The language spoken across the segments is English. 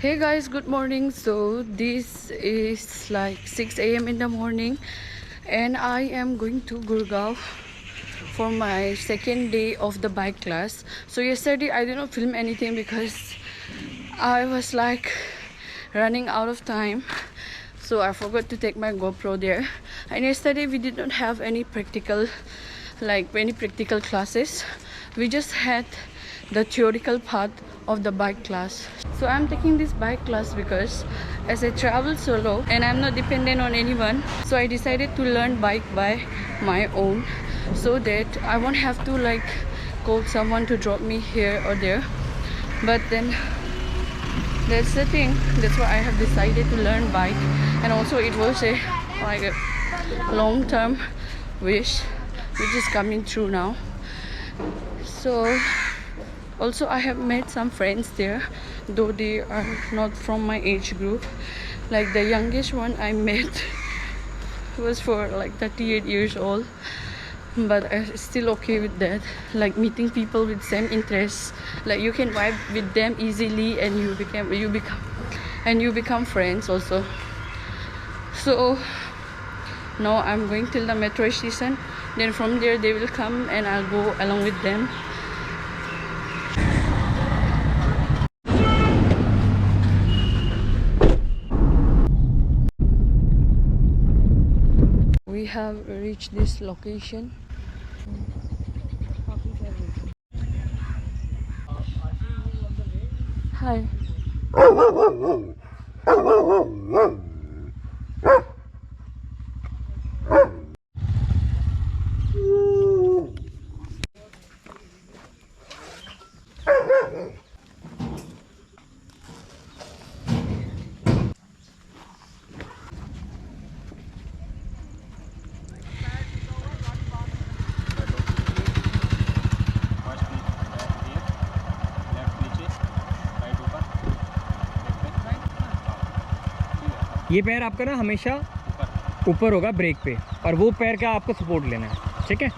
Hey guys, good morning. So this is like 6 a.m. in the morning and I am going to Gurgaon for my second day of the bike class. So yesterday I did not film anything because I was like running out of time. So I forgot to take my GoPro there. And yesterday we did not have any practical classes. We just had the theoretical part of the bike class. So I'm taking this bike class because as I travel solo and I'm not dependent on anyone, so I decided to learn bike by my own so that I won't have to like call someone to drop me here or there. But then that's the thing, that's why I have decided to learn bike. And also it was a long-term wish which is coming true now. So also I have met some friends there, though they are not from my age group. Like the youngest one I met was for like 38 years old, but I'm still okay with that. Like meeting people with same interests, like you can vibe with them easily and you become friends also. So now I'm going till the metro station, then from there they will come and I'll go along with them. We have reached this location. Hi. ये पैर आपका ना हमेशा ऊपर होगा break पे, और वो पैर का आपको सपोर्ट लेना है, ठीक है।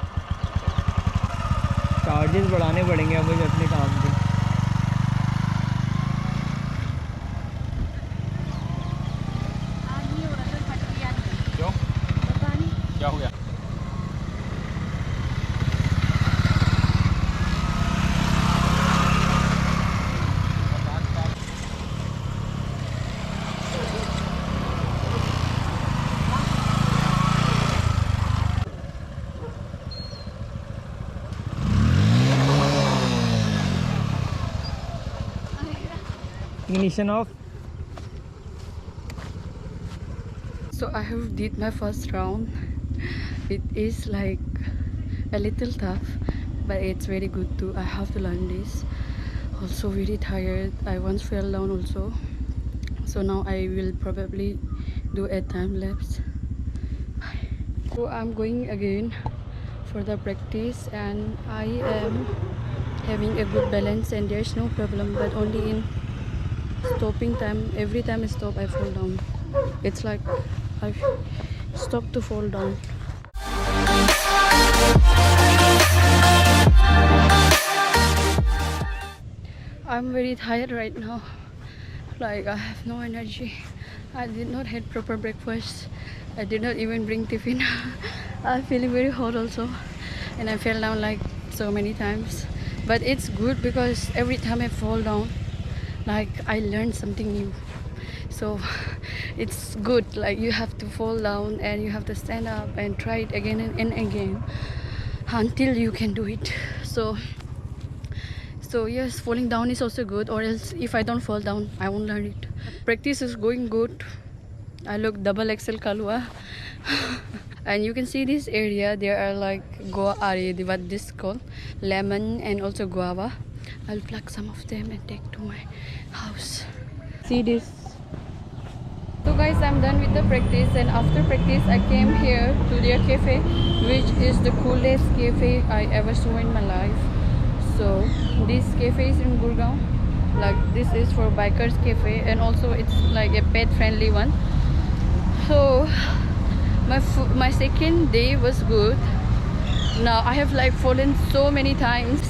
चार्जेस बढ़ाने पड़ेंगे अब मुझे अपने काम पे। क्यों, क्या हो गया? Ignition off. So I have did my first round. It is like a little tough, but it's very good too. I have to learn this. Also very tired. I once fell down also. So now I will probably do a time lapse. So I'm going again for the practice and I am having a good balance and there's no problem, but only in stopping time. Every time I stop I fall down. It's like I stop to fall down. I'm very tired right now. Like I have no energy. I did not have proper breakfast. I did not even bring tiffin. I'm feeling very hot also, and I fell down like so many times. But it's good because every time I fall down, like I learned something new. So it's good. Like you have to fall down and you have to stand up and try it again and again until you can do it. So yes, falling down is also good, or else if I don't fall down I won't learn it. Practice is going good. I look double XL kalua. And you can see this area, there are like what this called lemon and also guava. I'll pluck some of them and take to my house. See this. So guys, I'm done with the practice, and after practice I came here to their cafe, which is the coolest cafe I ever saw in my life. So this cafe is in Gurgaon. Like this is for bikers cafe, and also it's like a pet friendly one. So my second day was good. Now I have like fallen so many times.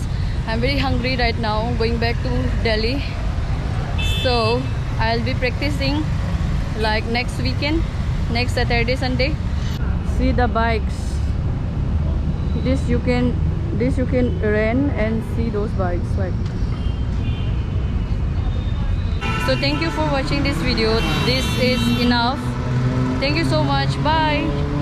I'm very hungry right now, going back to Delhi. So I'll be practicing like next weekend, next Saturday, Sunday. See the bikes. This you can rent and see those bikes. Like, so thank you for watching this video. This is enough. Thank you so much. Bye.